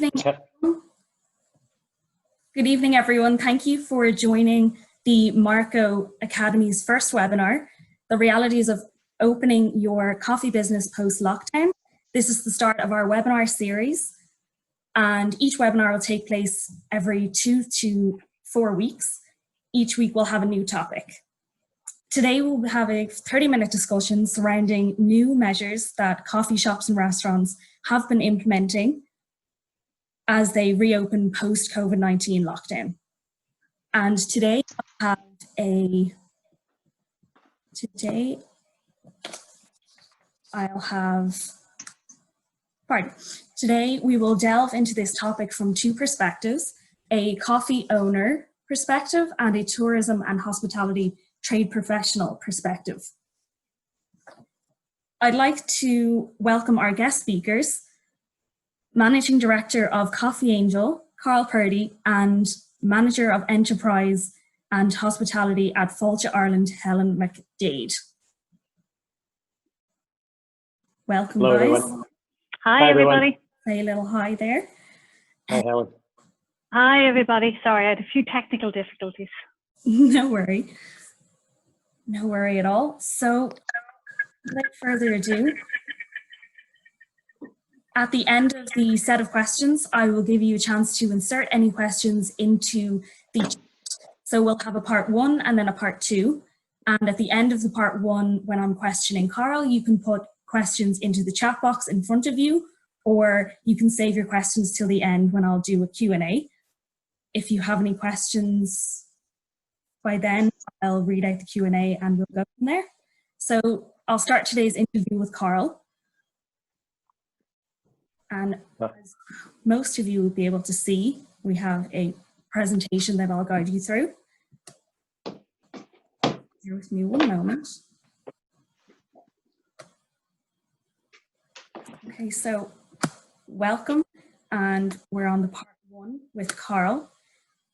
evening. Good evening, everyone. Thank you for joining the Marco Academy's first webinar, The Realities of Opening Your Coffee Business Post-Lockdown. This is the start of our webinar series, and each webinar will take place every 2 to 4 weeks. Each week we'll have a new topic. Today we'll have a 30-minute discussion surrounding new measures that coffee shops and restaurants have been implementing as they reopen post-COVID-19 lockdown. And today today we will delve into this topic from two perspectives, a coffee owner perspective and a tourism and hospitality trade professional perspective. I'd like to welcome our guest speakers, Managing Director of Coffee Angel, Carl Purdy, and Manager of Enterprise and Hospitality at Fáilte Ireland, Helen McDade. Welcome, hello, guys. Everyone. Hi, everybody. Say a little hi there. Hi, Helen. Hi, everybody. Sorry, I had a few technical difficulties. No worry. No worry at all. So, without further ado, at the end of the set of questions, I will give you a chance to insert any questions into the chat. So we'll have a part 1 and then a part 2. And at the end of the part 1, when I'm questioning Carl, you can put questions into the chat box in front of you, or you can save your questions till the end when I'll do a Q&A. If you have any questions by then, I'll read out the Q&A and we'll go from there. So I'll start today's interview with Carl. And as most of you will be able to see, we have a presentation that I'll guide you through. Bear with me one moment. Okay, so welcome, and we're on the part 1 with Carl.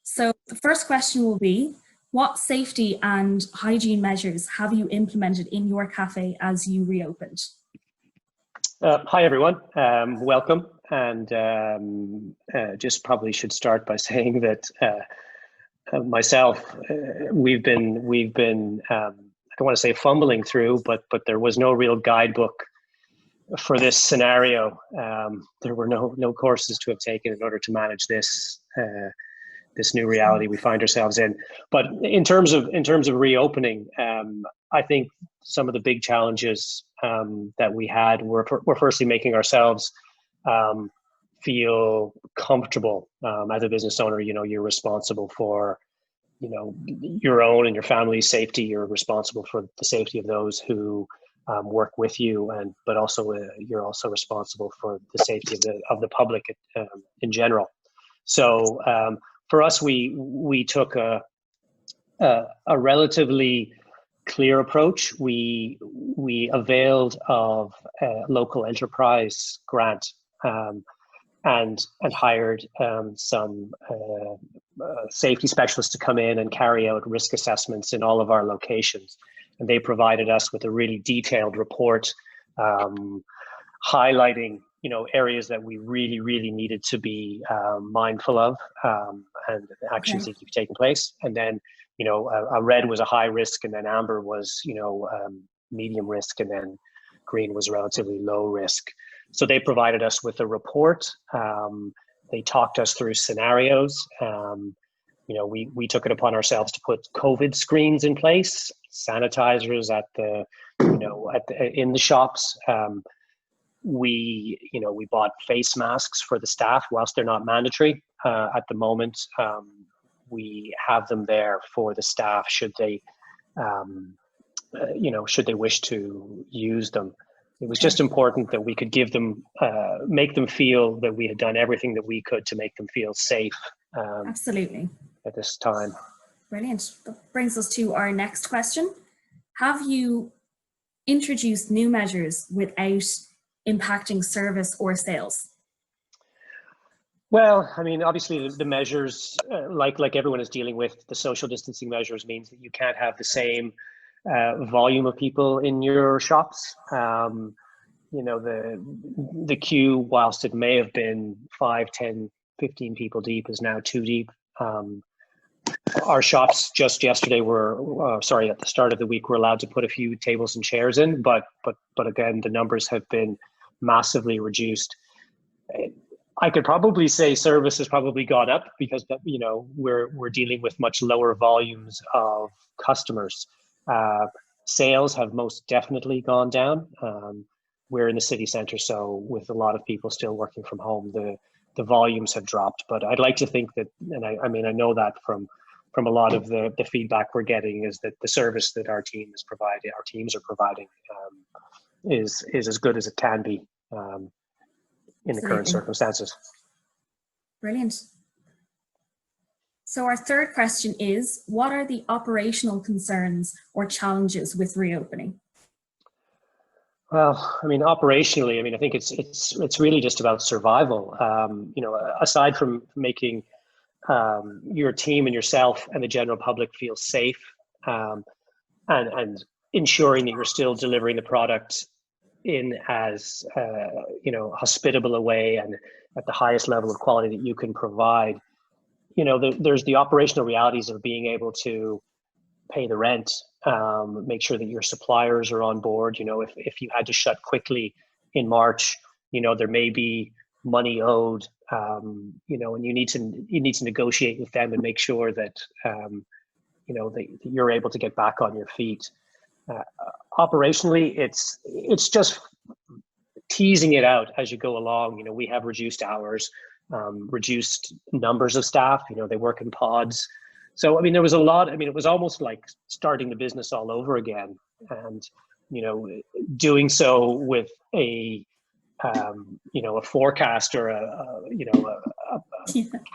So the first question will be, what safety and hygiene measures have you implemented in your cafe as you reopened? Hi, everyone. Welcome. And just probably should start by saying that myself, we've been I don't want to say fumbling through, but there was no real guidebook for this scenario. There were no courses to have taken in order to manage this new reality we find ourselves in. But in terms of reopening, I think some of the big challenges that we had were firstly making ourselves feel comfortable as a business owner. You know, you're responsible for, you know, your own and your family's safety. You're responsible for the safety of those who work with you, but also you're also responsible for the safety of the public in general. So for us, we took a relatively clear approach. We availed of a local enterprise grant and hired some safety specialists to come in and carry out risk assessments in all of our locations. And they provided us with a really detailed report highlighting, you know, areas that we really needed to be mindful of and actions that keep taking place. And then, you know, a red was a high risk, and then amber was, you know, medium risk, and then green was relatively low risk. So they provided us with a report. They talked us through scenarios. You know, we took it upon ourselves to put COVID screens in place, sanitizers at the, you know, in the shops. We bought face masks for the staff whilst they're not mandatory at the moment. We have them there for the staff should they, you know, should they wish to use them. It was just important that we could give them, make them feel that we had done everything that we could to make them feel safe. Absolutely. At this time. Brilliant. That brings us to our next question. Have you introduced new measures without impacting service or sales? Well, I mean, obviously the measures, like everyone is dealing with, the social distancing measures means that you can't have the same volume of people in your shops. you know, the queue, whilst it may have been 5, 10, 15 people deep, is now 2 deep. Our shops just yesterday were, sorry, at the start of the week, were allowed to put a few tables and chairs in, but again, the numbers have been massively reduced. I could probably say service has probably gone up because, you know, we're dealing with much lower volumes of customers. Sales have most definitely gone down. We're in the city center, so with a lot of people still working from home, the volumes have dropped. But I'd like to think that, and I mean, I know that from a lot of the feedback we're getting, is that the service that our teams are providing, is as good as it can be in the current circumstances. Brilliant. So our third question is, what are the operational concerns or challenges with reopening? Well, I mean, operationally, I mean, I think it's really just about survival. You know, aside from making your team and yourself and the general public feel safe, and ensuring that you're still delivering the product in as you know, hospitable a way and at the highest level of quality that you can provide. You know, there's the operational realities of being able to pay the rent, make sure that your suppliers are on board. You know, if you had to shut quickly in March, you know, there may be money owed, you know, and you need to negotiate with them and make sure that you know, that you're able to get back on your feet. Operationally, it's just teasing it out as you go along. You know, we have reduced hours, reduced numbers of staff. You know, they work in pods. So, I mean, there was a lot. I mean, it was almost like starting the business all over again, and, you know, doing so with a you know, a forecast or a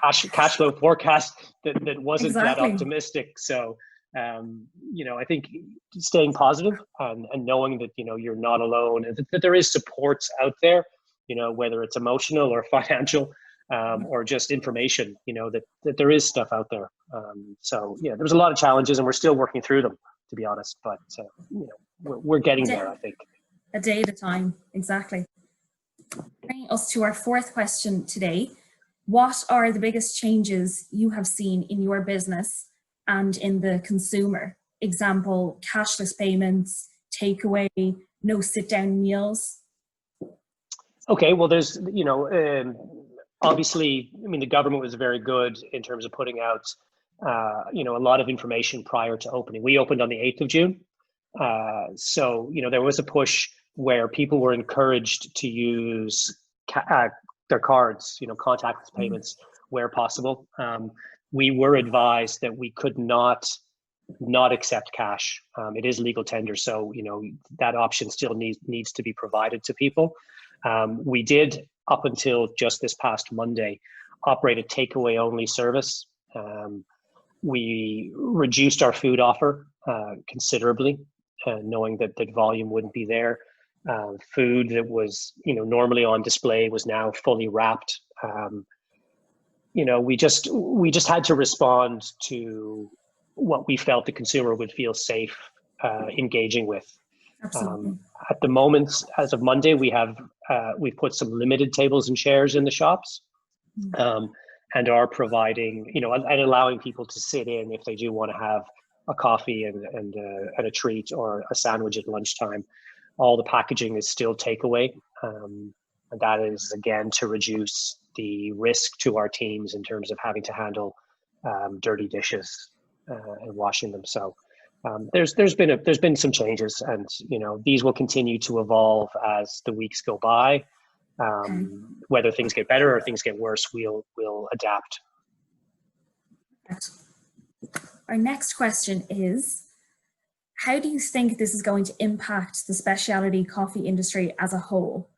cash flow forecast that wasn't that optimistic. So, you know, I think staying positive and knowing that, you know, you're not alone, and that there is supports out there, you know, whether it's emotional or financial, or just information, you know, that there is stuff out there. So yeah, there's a lot of challenges and we're still working through them, to be honest, but you know, we're getting there, I think. A day at a time, exactly. Bringing us to our fourth question today. What are the biggest changes you have seen in your business and in the consumer? Example, cashless payments, takeaway, no sit-down meals. Okay, well, there's, you know, obviously, I mean, the government was very good in terms of putting out, you know, a lot of information prior to opening. We opened on the 8th of June. So, you know, there was a push where people were encouraged to use their cards, you know, contactless payments where possible. We were advised that we could not accept cash. It is legal tender, so, you know, that option still needs to be provided to people. We did, up until just this past Monday, operate a takeaway only service. We reduced our food offer considerably, knowing that volume wouldn't be there. Food that was, you know, normally on display was now fully wrapped. You know, we just had to respond to what we felt the consumer would feel safe engaging with. Absolutely. At the moment, as of Monday, we've put some limited tables and chairs in the shops, and are providing, you know, and allowing people to sit in if they do want to have a coffee and a treat or a sandwich at lunchtime. All the packaging is still takeaway, and that is, again, to reduce the risk to our teams in terms of having to handle dirty dishes and washing them. So there's been some changes, and, you know, these will continue to evolve as the weeks go by. Whether things get better or things get worse, we'll adapt. Our next question is, how do you think this is going to impact the specialty coffee industry as a whole,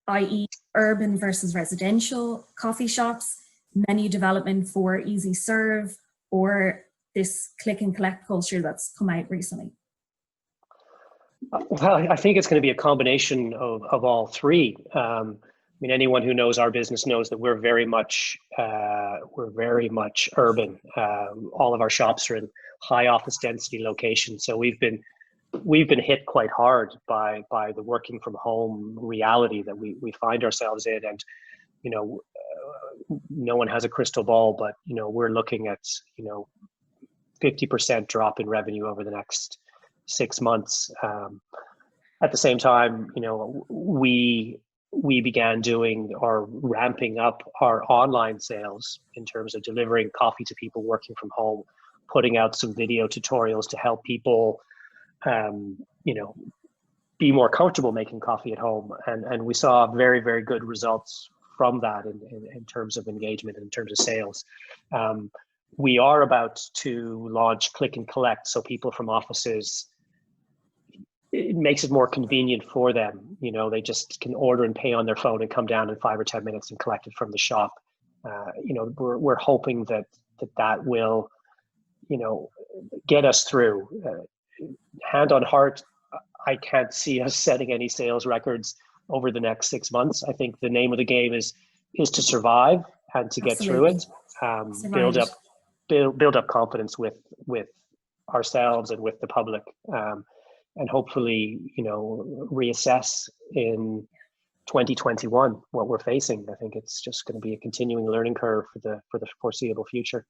i.e. urban versus residential coffee shops, menu development for easy serve, or this click and collect culture that's come out recently? Well, I think it's going to be a combination of all three. I mean, anyone who knows our business knows that we're very much urban. All of our shops are in high office density locations, so we've been we've been hit quite hard by the working from home reality that we find ourselves in. And, no one has a crystal ball, but, we're looking at, 50% drop in revenue over the next 6 months. At the same time, we began doing or ramping up our online sales in terms of delivering coffee to people working from home, putting out some video tutorials to help people, be more comfortable making coffee at home. And we saw very, very good results from that in terms of engagement, in terms of sales. We are about to launch click and collect, so people from offices, it makes it more convenient for them. They just can order and pay on their phone and come down in 5 or 10 minutes and collect it from the shop. We're hoping that will, get us through. Hand on heart, I can't see us setting any sales records over the next 6 months. I think the name of the game is to survive and to get through it. Build up confidence with ourselves and with the public, and hopefully, reassess in 2021 what we're facing. I think it's just going to be a continuing learning curve for the foreseeable future.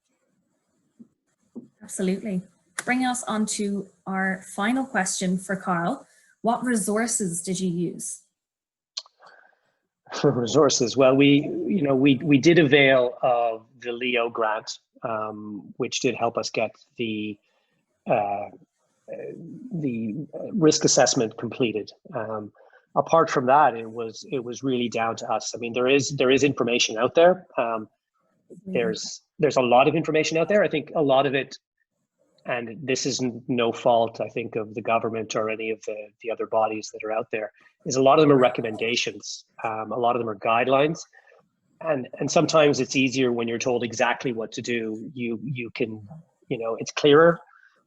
Absolutely. Bringing us on to our final question for Carl. What resources did you use? For resources, well, we did avail of the Leo grant, which did help us get the risk assessment completed. Apart from that, it was really down to us. I mean, there is information out there. There's a lot of information out there. I think a lot of it, and this is no fault, I think, of the government or any of the other bodies that are out there, is a lot of them are recommendations. A lot of them are guidelines. And sometimes it's easier when you're told exactly what to do. You can, it's clearer.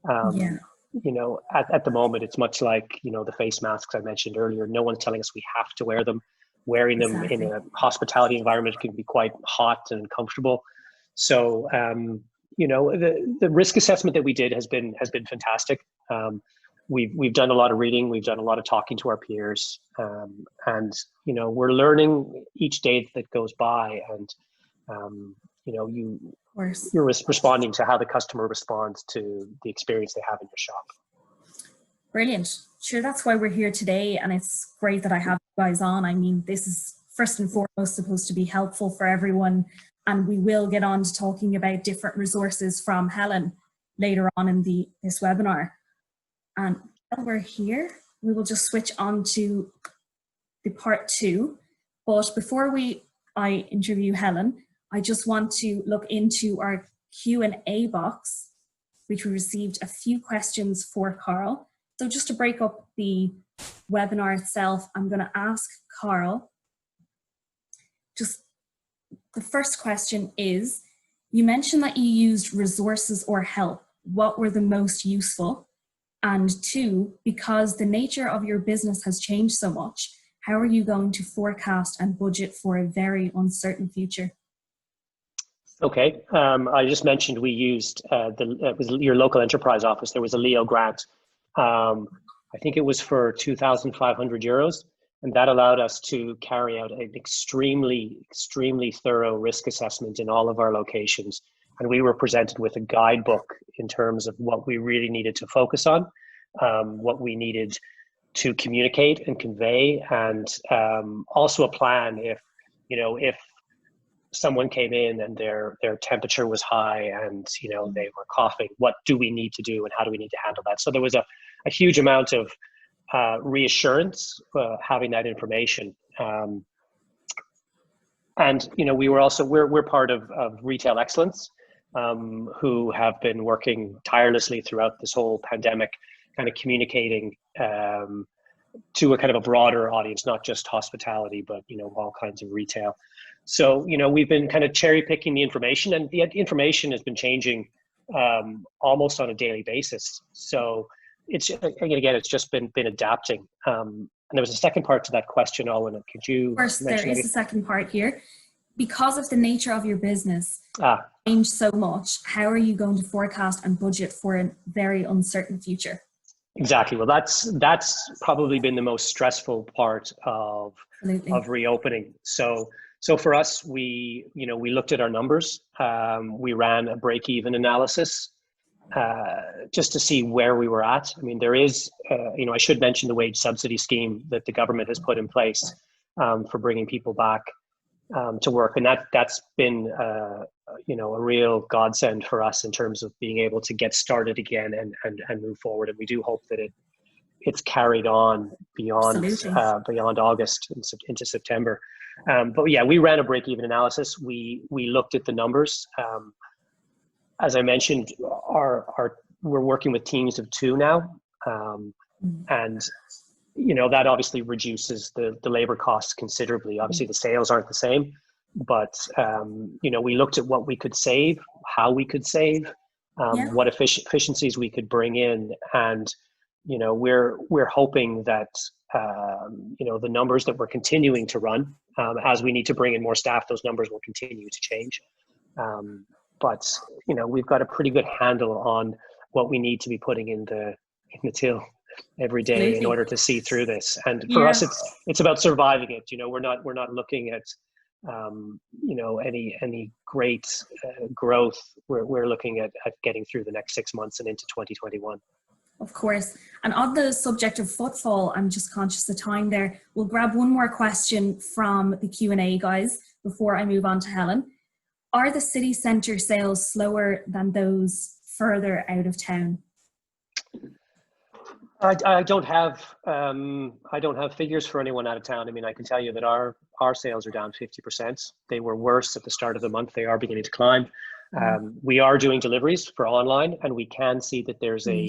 At the moment, it's much like, the face masks I mentioned earlier. No one's telling us we have to wear them. Wearing them in a hospitality environment can be quite hot and uncomfortable. So, the risk assessment that we did has been fantastic. We've done a lot of reading, we've done a lot of talking to our peers, and we're learning each day that goes by. And you're responding to how the customer responds to the experience they have in your shop. Brilliant. Sure, that's why we're here today, and it's great that I have you guys on. I mean, this is first and foremost supposed to be helpful for everyone, and we will get on to talking about different resources from Helen later on in this webinar. And while we're here, we will just switch on to the part 2. But before I interview Helen, I just want to look into our Q&A box, which we received a few questions for Carl. So just to break up the webinar itself, I'm going to ask Carl, just the first question is, you mentioned that you used resources or help. What were the most useful? And 2, because the nature of your business has changed so much, how are you going to forecast and budget for a very uncertain future? Okay, I just mentioned we used it was your local enterprise office. There was a Leo grant. I think it was for €2,500, and that allowed us to carry out an extremely thorough risk assessment in all of our locations. And we were presented with a guidebook in terms of what we really needed to focus on, what we needed to communicate and convey, and also a plan if someone came in and their temperature was high and they were coughing, what do we need to do and how do we need to handle that? So there was a huge amount of reassurance having that information. And we were also we're part of Retail Excellence, who have been working tirelessly throughout this whole pandemic, kind of communicating to a kind of a broader audience, not just hospitality, but all kinds of retail. So we've been kind of cherry picking the information, and the information has been changing almost on a daily basis. So it's just been adapting. And there was a second part to that question, Owen. Could you? Of course, there is a second part here. Because of the nature of your business changed so much, how are you going to forecast and budget for a very uncertain future? Exactly. Well, that's probably been the most stressful part Absolutely. of reopening. So for us, we looked at our numbers. We ran a break-even analysis just to see where we were at. I mean, there is, I should mention the wage subsidy scheme that the government has put in place for bringing people back to work, and that's been a real godsend for us in terms of being able to get started again and move forward. And we do hope that it's carried on beyond August into September. But yeah, we ran a break-even analysis. We looked at the numbers. As I mentioned, we're working with teams of 2 now, and that obviously reduces the labor costs considerably. Obviously, the sales aren't the same, but we looked at what we could save, how we could save, what efficiencies we could bring in, and we're hoping that the numbers that we're continuing to run, as we need to bring in more staff, those numbers will continue to change. But we've got a pretty good handle on what we need to be putting in the till every day in order to see through this. And for us, it's about surviving it. We're not looking at any great growth. We're looking at getting through the next 6 months and into 2021. Of course. And on the subject of footfall, I'm just conscious of time there. We'll grab one more question from the Q&A, guys, before I move on to Helen. Are the city centre sales slower than those further out of town? I don't have figures for anyone out of town. I mean, I can tell you that our sales are down 50%. They were worse at the start of the month. They are beginning to climb. We are doing deliveries for online, and we can see that there's a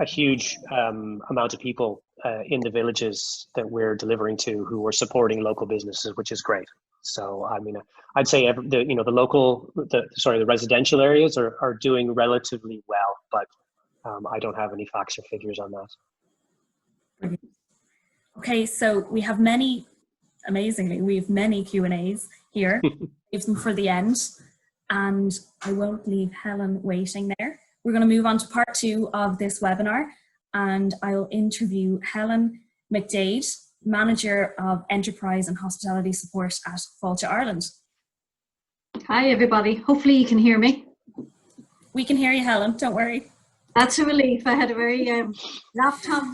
huge amount of people in the villages that we're delivering to who are supporting local businesses, which is great. So, I mean, I'd say the residential areas are doing relatively well, but I don't have any facts or figures on that. Okay, so we have many Q&As here. Leave them for the end, and I won't leave Helen waiting there. We're going to move on to part 2 of this webinar, and I'll interview Helen McDade, Manager of Enterprise and Hospitality Support at Fáilte Ireland. Hi everybody, hopefully you can hear me. We can hear you, Helen, don't worry. That's a relief. I had a very laptop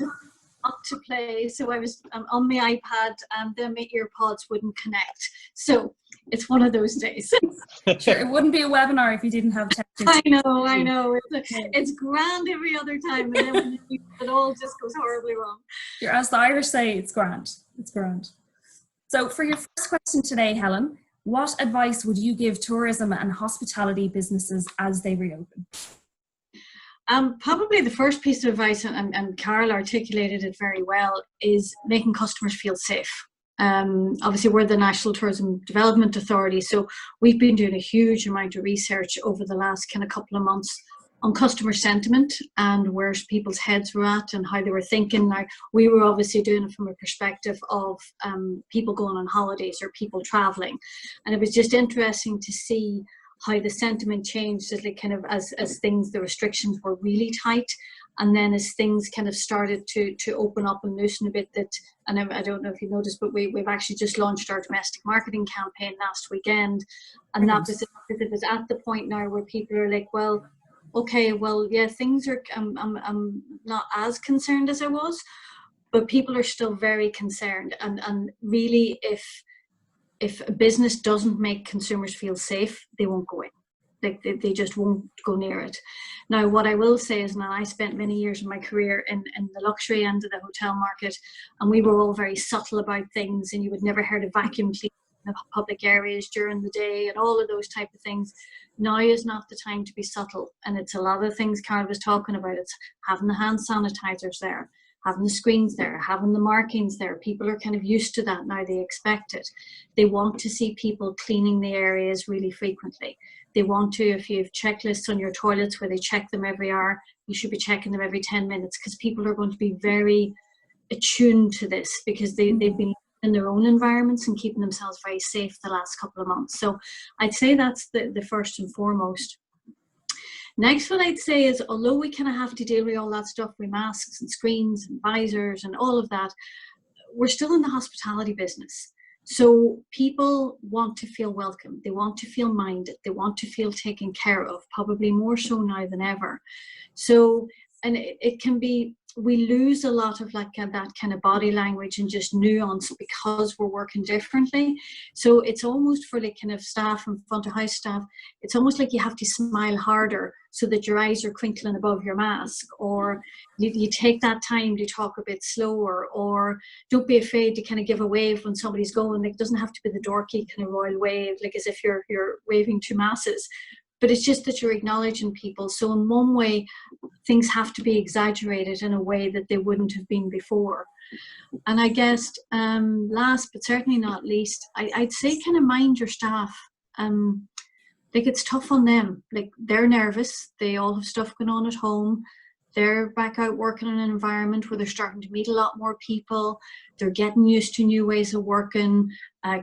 not to play, so I was on my iPad and then my earpods wouldn't connect. So it's one of those days. Sure, it wouldn't be a webinar if you didn't have tech. I know. It's grand every other time, and then when it all just goes horribly wrong. As the Irish say, it's grand. It's grand. So for your first question today, Helen, what advice would you give tourism and hospitality businesses as they reopen? Probably the first piece of advice, and Carol articulated it very well, is making customers feel safe. Obviously, we're the National Tourism Development Authority, so we've been doing a huge amount of research over the last kind of couple of months on customer sentiment and where people's heads were at and how they were thinking. Now, we were obviously doing it from a perspective of people going on holidays or people traveling, and it was just interesting to see how the sentiment changed as the restrictions were really tight, and then as things kind of started to open up and loosen a bit. And I don't know if you noticed, but we've actually just launched our domestic marketing campaign last weekend, and that was it was at the point now where people are like, well, okay, well, yeah, things are. I'm not as concerned as I was, but people are still very concerned, and really, if a business doesn't make consumers feel safe, they won't go in. Like they just won't go near it. Now, what I will say is, now I spent many years of my career in the luxury end of the hotel market, and we were all very subtle about things, and you would never heard of vacuum cleaning in the public areas during the day and all of those type of things. Now is not the time to be subtle, and it's a lot of things Carl was talking about. It's having the hand sanitizers there, having the screens there, having the markings there. People are kind of used to that now. They expect it. They want to see people cleaning the areas really frequently. They want to, if you have checklists on your toilets where they check them every hour, you should be checking them every 10 minutes, because people are going to be very attuned to this, because they've been in their own environments and keeping themselves very safe the last couple of months. So I'd say that's the first and foremost. Next one I'd say is, although we kind of have to deal with all that stuff with masks and screens and visors and all of that, we're still in the hospitality business. So people want to feel welcome. They want to feel minded. They want to feel taken care of, probably more so now than ever. So, and it can be, we lose a lot of like that kind of body language and just nuance because we're working differently. So it's almost for like kind of staff and front of house staff, it's almost like you have to smile harder so that your eyes are crinkling above your mask, or you take that time to talk a bit slower, or don't be afraid to kind of give a wave when somebody's going. Like, it doesn't have to be the dorky kind of royal wave, like as if you're waving to masses. But it's just that you're acknowledging people. So in one way, things have to be exaggerated in a way that they wouldn't have been before. And I guess last but certainly not least, I'd say kind of mind your staff. Like, it's tough on them. Like, they're nervous. They all have stuff going on at home. They're back out working in an environment where they're starting to meet a lot more people. They're getting used to new ways of working.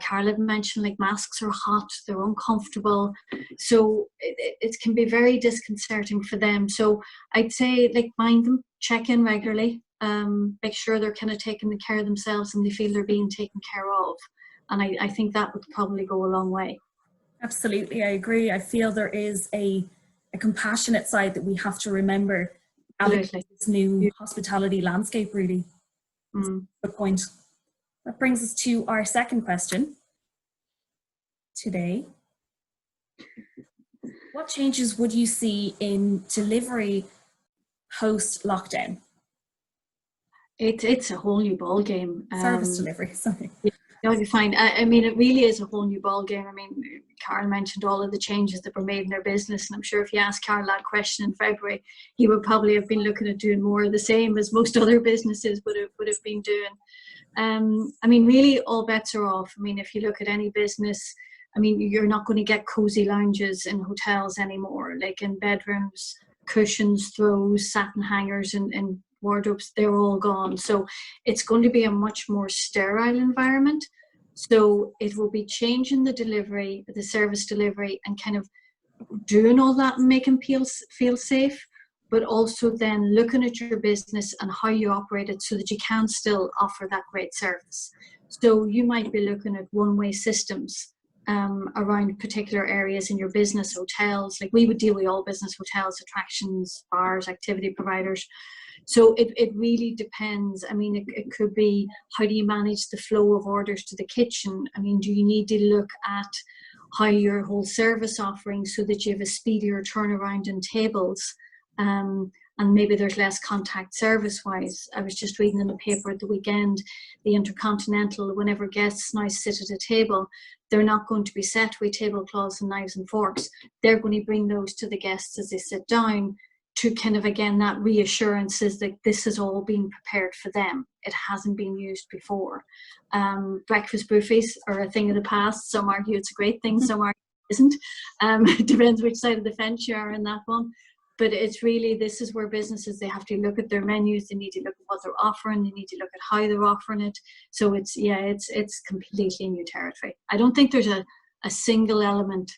Carl had mentioned, like, masks are hot, they're uncomfortable. So it can be very disconcerting for them. So I'd say, like, mind them, check in regularly, make sure they're kind of taking the care of themselves and they feel they're being taken care of. And I think that would probably go a long way. Absolutely, I agree. I feel there is a compassionate side that we have to remember. Absolutely. This new hospitality landscape, really. Good point. That brings us to our second question today. What changes would you see in delivery post-lockdown? It's a whole new ball game. Service delivery, sorry. You'll be fine. I mean, it really is a whole new ball game. I mean, Carl mentioned all of the changes that were made in their business, and I'm sure if you asked Carl that question in February, he would probably have been looking at doing more of the same as most other businesses would have been doing. I mean, really, all bets are off. I mean, if you look at any business, I mean, you're not going to get cozy lounges in hotels anymore, like in bedrooms, cushions, throws, satin hangers, and wardrobes, they're all gone. So it's going to be a much more sterile environment. So it will be changing the delivery, the service delivery, and kind of doing all that and making people feel safe, but also then looking at your business and how you operate it so that you can still offer that great service. So you might be looking at one-way systems around particular areas in your business, hotels. Like, we would deal with all business hotels, attractions, bars, activity providers. So it really depends. I mean, it could be, how do you manage the flow of orders to the kitchen? I mean, do you need to look at how your whole service offering so that you have a speedier turnaround in tables? And maybe there's less contact service-wise. I was just reading in the paper at the weekend, the Intercontinental, whenever guests now sit at a table, they're not going to be set with tablecloths and knives and forks. They're going to bring those to the guests as they sit down, to kind of, again, that reassurance is that this has all been prepared for them. It hasn't been used before. Breakfast buffets are a thing of the past. Some argue it's a great thing, some argue it isn't. It depends which side of the fence you are in that one. But it's really, this is where businesses, they have to look at their menus, they need to look at what they're offering, they need to look at how they're offering it. So it's completely new territory. I don't think there's a single element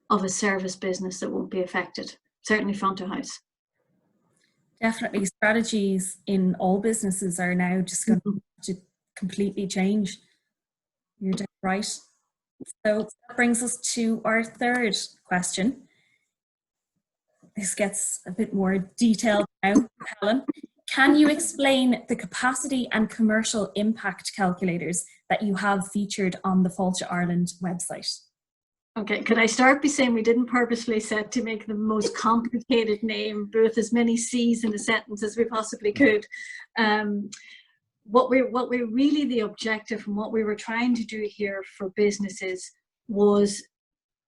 of a service business that won't be affected. Certainly front of house. Definitely, strategies in all businesses are now just going to completely change. You're dead right. So that brings us to our third question. This gets a bit more detailed now, Helen. Can you explain the capacity and commercial impact calculators that you have featured on the Fáilte Ireland website? Okay, could I start by saying we didn't purposefully set to make the most complicated name with as many C's in a sentence as we possibly could. What we're really, the objective and what we were trying to do here for businesses was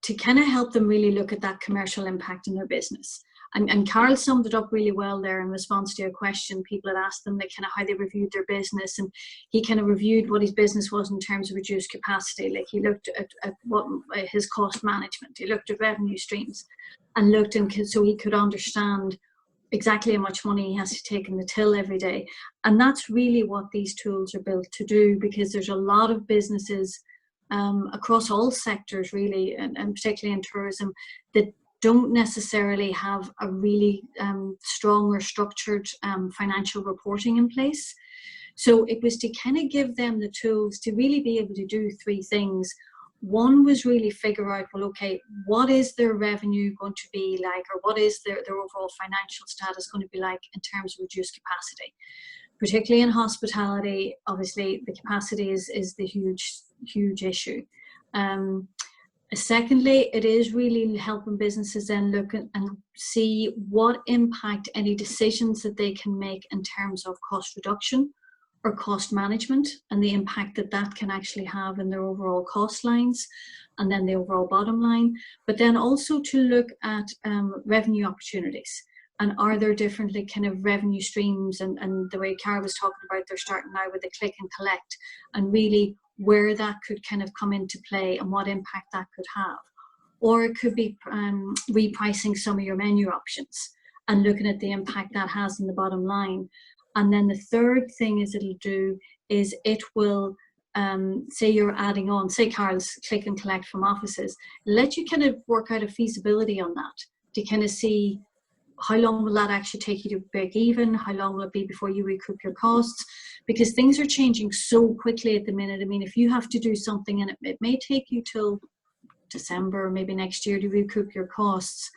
to kind of help them really look at that commercial impact in their business. And Carl summed it up really well there in response to a question people had asked them, like kind of how they reviewed their business, and he kind of reviewed what his business was in terms of reduced capacity. Like, he looked at what his cost management, he looked at revenue streams, and looked so he could understand exactly how much money he has to take in the till every day. And that's really what these tools are built to do, because there's a lot of businesses across all sectors really, and particularly in tourism, that don't necessarily have a really strong or structured financial reporting in place. So it was to kind of give them the tools to really be able to do three things. One was really figure out, well, okay, what is their revenue going to be like, or what is their overall financial status going to be like in terms of reduced capacity? Particularly in hospitality, obviously the capacity is the huge issue. Secondly, it is really helping businesses then look at and see what impact any decisions that they can make in terms of cost reduction or cost management, and the impact that that can actually have in their overall cost lines and then the overall bottom line. But then also to look at revenue opportunities. And are there different kind of revenue streams, and the way Cara was talking about, they're starting now with the click and collect, and really where that could kind of come into play and what impact that could have. Or it could be repricing some of your menu options and looking at the impact that has in the bottom line. And then the third thing is it'll do is it will, say you're adding on, say Carl's click and collect from offices, let you kind of work out a feasibility on that to kind of see how long will that actually take you to break even? How long will it be before you recoup your costs? Because things are changing so quickly at the minute. I mean, if you have to do something and it may take you till December, maybe next year to recoup your costs,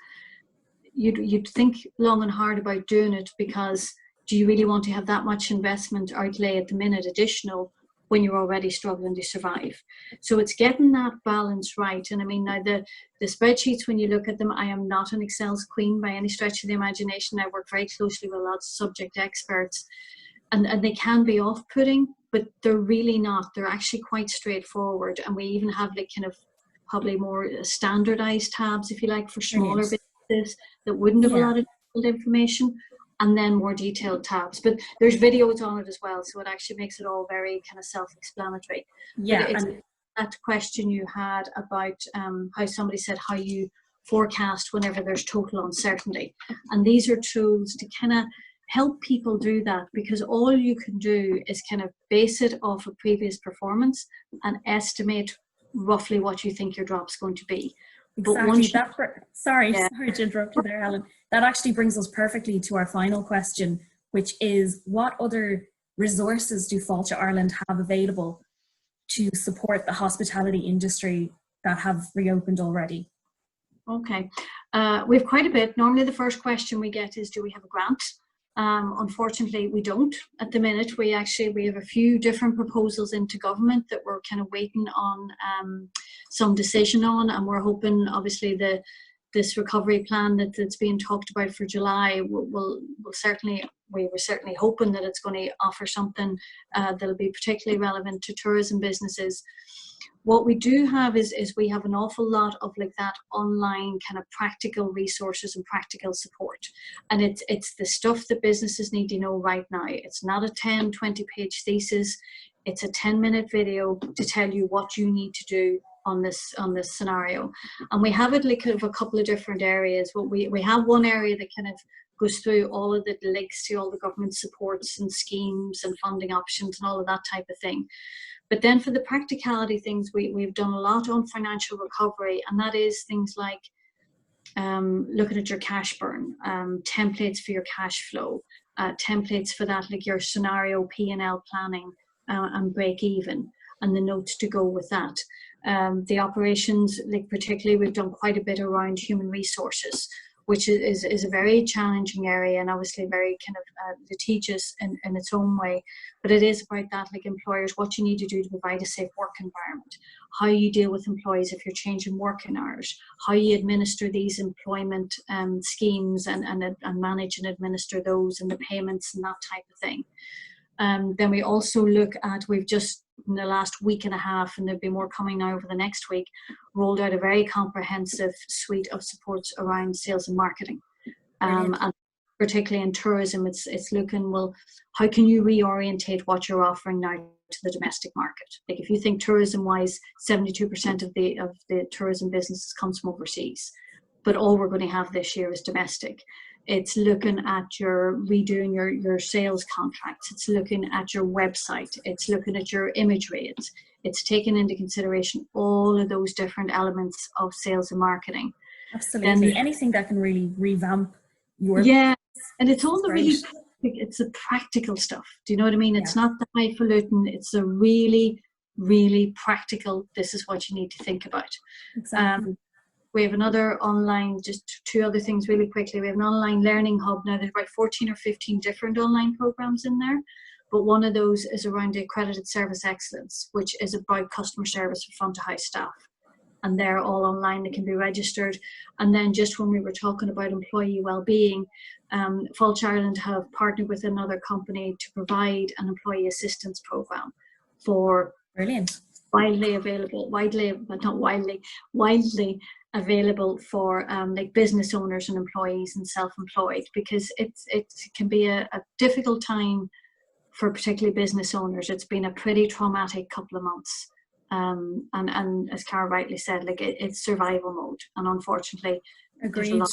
you'd think long and hard about doing it, because do you really want to have that much investment outlay at the minute additional when you're already struggling to survive? So it's getting that balance right. And I mean, now the spreadsheets, when you look at them, I am not an Excel's queen by any stretch of the imagination. I work very closely with lots of subject experts, and they can be off-putting, but they're really not. They're actually quite straightforward. And we even have like kind of probably more standardized tabs, if you like, for smaller businesses that wouldn't have a lot of information, and then more detailed tabs. But there's videos on it as well, so it actually makes it all very kind of self-explanatory. Yeah. But it's that question you had about how somebody said how you forecast whenever there's total uncertainty. And these are tools to kind of help people do that, because all you can do is kind of base it off of previous performance and estimate roughly what you think your drop's going to be. Exactly. Sorry to interrupt you there, Helen. That actually brings us perfectly to our final question, which is, what other resources do Fáilte Ireland have available to support the hospitality industry that have reopened already? Okay, we have quite a bit. Normally the first question we get is, do we have a grant? Unfortunately, we don't at the minute. We have a few different proposals into government that we're kind of waiting on some decision on, and we're hoping, obviously, this recovery plan that's being talked about for July we're certainly hoping that it's going to offer something that'll be particularly relevant to tourism businesses. What we do have is we have an awful lot of like that online kind of practical resources and practical support. And it's the stuff that businesses need to know right now. It's not a 10, 20-page thesis. It's a 10-minute video to tell you what you need to do on this scenario. And we have it like kind of a couple of different areas. But we have one area that kind of goes through all of the links to all the government supports and schemes and funding options and all of that type of thing. But then for the practicality things, we've done a lot on financial recovery, and that is things like looking at your cash burn, templates for your cash flow, templates for that, like your scenario P&L planning and break even, and the notes to go with that. The operations, like particularly we've done quite a bit around human resources, which is a very challenging area, and obviously very kind of litigious in its own way. But it is about that, like employers, what you need to do to provide a safe work environment, how you deal with employees if you're changing working hours, how you administer these employment schemes and manage and administer those and the payments and that type of thing. Then we also look at, we've just in the last week and a half, and there'll be more coming now over the next week, rolled out a very comprehensive suite of supports around sales and marketing. And particularly in tourism, it's looking, well, how can you reorientate what you're offering now to the domestic market? Like if you think tourism wise, 72% of the tourism businesses comes from overseas, but all we're going to have this year is domestic. It's looking at your redoing your sales contracts. It's looking at your website. It's looking at your imagery. It's taking into consideration all of those different elements of sales and marketing. Absolutely. Anything that can really revamp your yeah, and it's all the great. really it's the practical stuff. Do you know what I mean? It's not the highfalutin. It's a really, really practical. This is what you need to think about. Exactly. We have another online, just two other things really quickly. We have an online learning hub now. There's about 14 or 15 different online programs in there, but one of those is around the accredited service excellence, which is about customer service for front to house staff. And they're all online, they can be registered. And then just when we were talking about employee well-being, Fulch Ireland have partnered with another company to provide an employee assistance program for Brilliant. widely available for like business owners and employees and self-employed, because it can be a difficult time for particularly business owners. It's been a pretty traumatic couple of months. And as Cara rightly said, like it's survival mode, and unfortunately there's a lot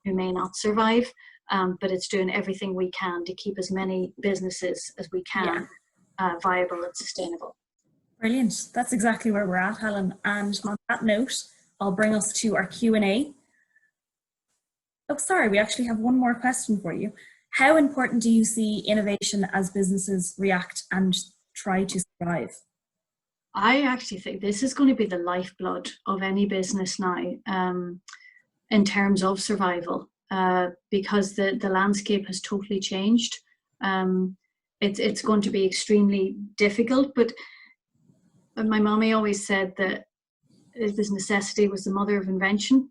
who may not survive, but it's doing everything we can to keep as many businesses as we can viable and sustainable. Brilliant. That's exactly where we're at, Helen. And on that note, I'll bring us to our Q&A. Oh, sorry, we actually have one more question for you. How important do you see innovation as businesses react and try to survive? I actually think this is going to be the lifeblood of any business now, in terms of survival, because the landscape has totally changed. It's going to be extremely difficult, but my mommy always said that this necessity was the mother of invention.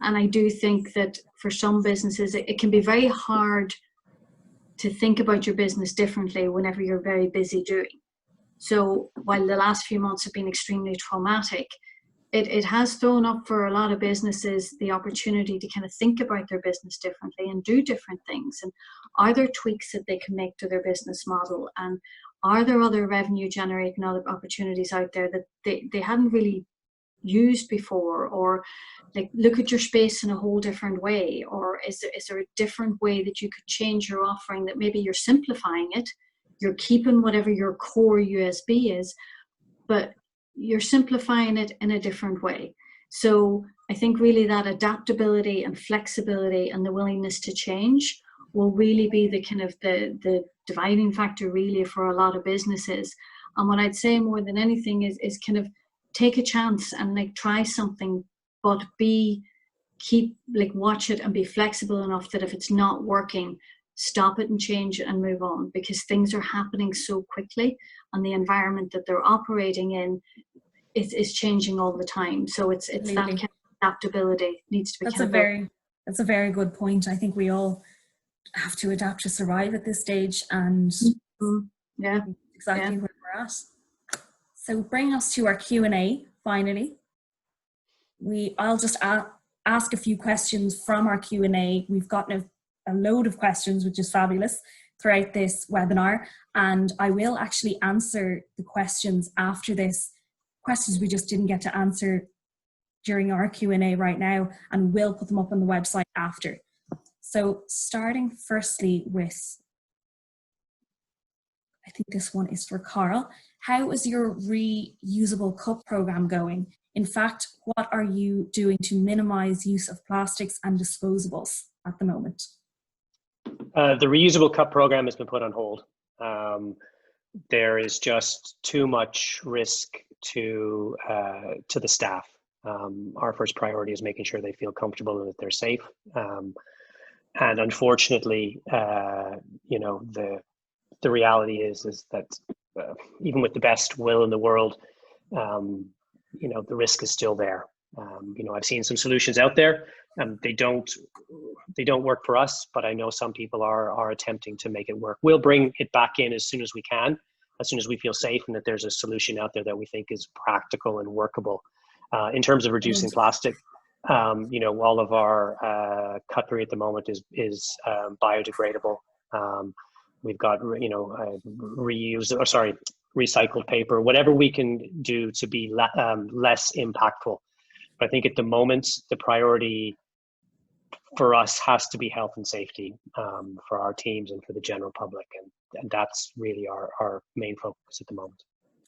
And I do think that for some businesses, it can be very hard to think about your business differently whenever you're very busy doing. So while the last few months have been extremely traumatic, it has thrown up for a lot of businesses the opportunity to kind of think about their business differently and do different things. And are there tweaks that they can make to their business model? And are there other revenue generating other opportunities out there that they hadn't really used before? Or like look at your space in a whole different way? Or is there a different way that you could change your offering, that maybe you're simplifying it, you're keeping whatever your core USB is, but you're simplifying it in a different way? So I think really that adaptability and flexibility and the willingness to change will really be the kind of the dividing factor really for a lot of businesses. And what I'd say more than anything is kind of take a chance and like try something, but watch it and be flexible enough that if it's not working, stop it and change it and move on, because things are happening so quickly and the environment that they're operating in is changing all the time. So it's that kind of adaptability needs to be. That's a very good point. I think we all have to adapt to survive at this stage, and exactly where we're at. So bring us to our Q&A finally. I'll just ask a few questions from our Q&A. We've gotten a load of questions, which is fabulous, throughout this webinar, and I will actually answer the questions after this, questions we just didn't get to answer during our Q&A right now, and we'll put them up on the website after. So starting firstly with, I think this one is for Carl. How is your reusable cup program going? In fact, what are you doing to minimize use of plastics and disposables at the moment? The reusable cup program has been put on hold. There is just too much risk to the staff. Our first priority is making sure they feel comfortable and that they're safe. And unfortunately, the reality is that even with the best will in the world, the risk is still there. I've seen some solutions out there, and they don't work for us, but I know some people are attempting to make it work. We'll bring it back in as soon as we can, as soon as we feel safe and that there's a solution out there that we think is practical and workable. In terms of reducing plastic, all of our cutlery at the moment is biodegradable. We've got recycled paper, whatever we can do to be less impactful. But I think at the moment, the priority for us has to be health and safety for our teams and for the general public. And that's really our main focus at the moment.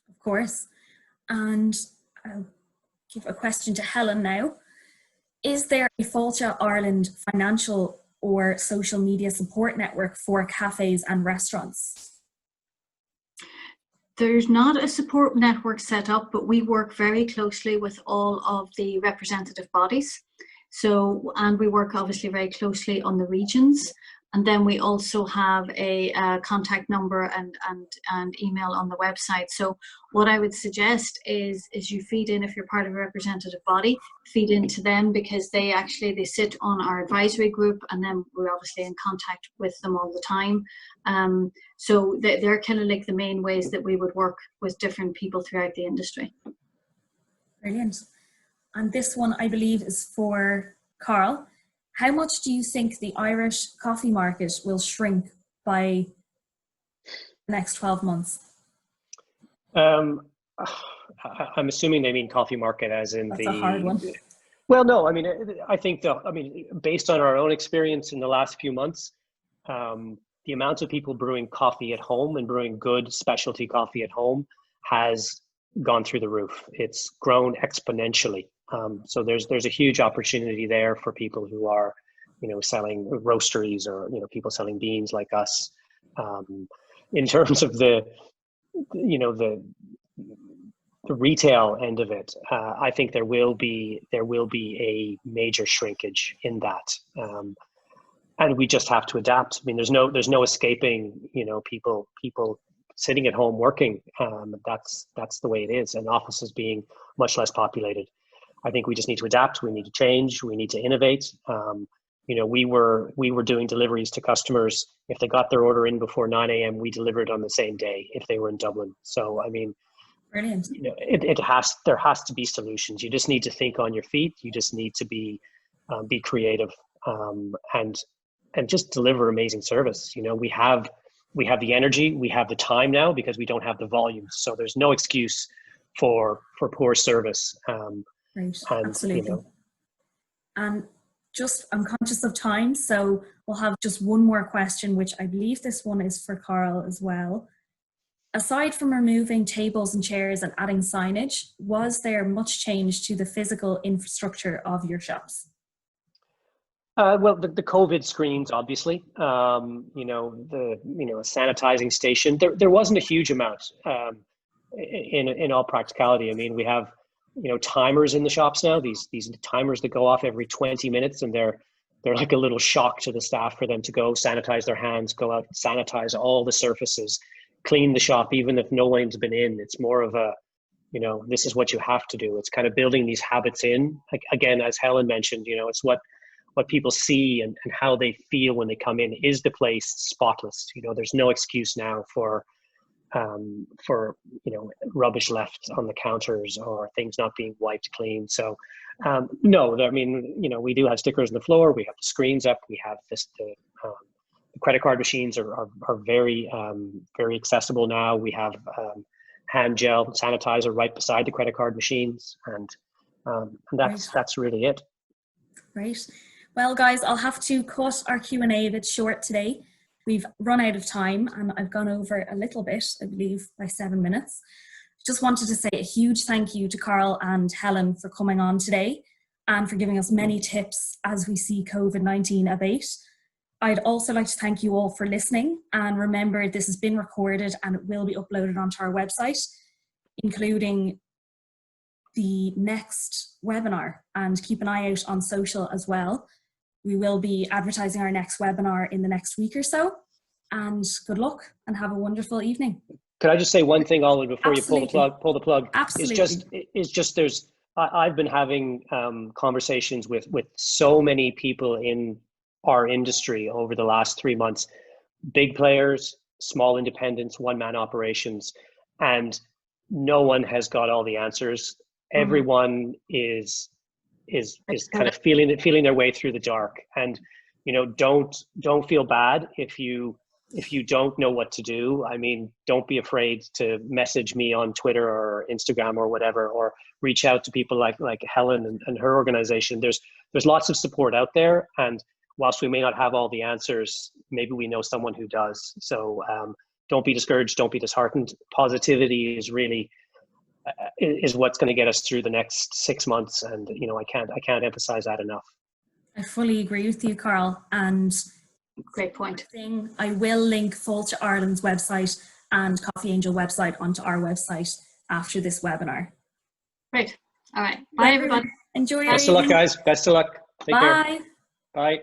Of course. And I'll give a question to Helen now. Is there a Fáilte Ireland financial or social media support network for cafes and restaurants? There's not a support network set up, but we work very closely with all of the representative bodies. So, and we work obviously very closely on the regions. And then we also have a contact number and email on the website. So what I would suggest is you feed in, if you're part of a representative body, feed into them, because they sit on our advisory group, and then we're obviously in contact with them all the time. So they're kind of like the main ways that we would work with different people throughout the industry. Brilliant. And this one, I believe, is for Carl. How much do you think the Irish coffee market will shrink by the next 12 months? I'm assuming they mean coffee market as in That's a hard one. Well, no, I mean, I think based on our own experience in the last few months, the amount of people brewing coffee at home and brewing good specialty coffee at home has gone through the roof. It's grown exponentially. So there's a huge opportunity there for people who are, selling roasteries, or, people selling beans like us. In terms of the retail end of it, I think there will be a major shrinkage in that. And we just have to adapt. I mean, there's no escaping, people sitting at home working. That's the way it is, and offices being much less populated. I think we just need to adapt. We need to change. We need to innovate. We were doing deliveries to customers. If they got their order in before 9 a.m., we delivered on the same day if they were in Dublin. So, I mean, brilliant. There has to be solutions. You just need to think on your feet. You just need to be creative, and just deliver amazing service. We have the energy, we have the time now, because we don't have the volume. So there's no excuse for poor service. Right, absolutely. And I'm conscious of time, so we'll have just one more question, which I believe this one is for Carl as well. Aside from removing tables and chairs and adding signage, was there much change to the physical infrastructure of your shops? Well, the COVID screens, obviously, a sanitizing station. There wasn't a huge amount, in all practicality. I mean, we have, timers in the shops now. These timers that go off every 20 minutes, and they're like a little shock to the staff for them to go sanitize their hands, go out, sanitize all the surfaces, clean the shop, even if no one's been in. It's more of a, this is what you have to do. It's kind of building these habits in. Again, as Helen mentioned, it's what people see and how they feel when they come in. Is the place spotless? There's no excuse now for rubbish left on the counters or things not being wiped clean. So no, I mean, we do have stickers on the floor. We have the screens up. We have the credit card machines are very, very accessible now. We have hand gel sanitizer right beside the credit card machines. And that's really it. Right. Well, guys, I'll have to cut our Q&A a bit short today. We've run out of time, and I've gone over a little bit, I believe, by 7 minutes. Just wanted to say a huge thank you to Carl and Helen for coming on today and for giving us many tips as we see COVID-19 abate. I'd also like to thank you all for listening, and remember, this has been recorded and it will be uploaded onto our website, including the next webinar, and keep an eye out on social as well. We will be advertising our next webinar in the next week or so, and good luck and have a wonderful evening. Could I just say one thing, Ollie, before Absolutely. You pull the plug? Absolutely. It's just I've been having conversations with so many people in our industry over the last 3 months, big players, small independents, one-man operations, and no one has got all the answers. Everyone is kind of feeling their way through the dark, and don't feel bad if you don't know what to do. I mean, don't be afraid to message me on Twitter or Instagram or whatever, or reach out to people like Helen and her organization. There's lots of support out there, and whilst we may not have all the answers, maybe we know someone who does. So don't be discouraged, don't be disheartened. Positivity is really is what's going to get us through the next 6 months. And, you know, I can't emphasize that enough. I fully agree with you, Carl. And great point. I will link Fáilte Ireland's website and Coffee Angel website onto our website after this webinar. Great. All right. Bye, everybody. Enjoy your Best of luck, guys. Best of luck. Take care. Bye. Bye.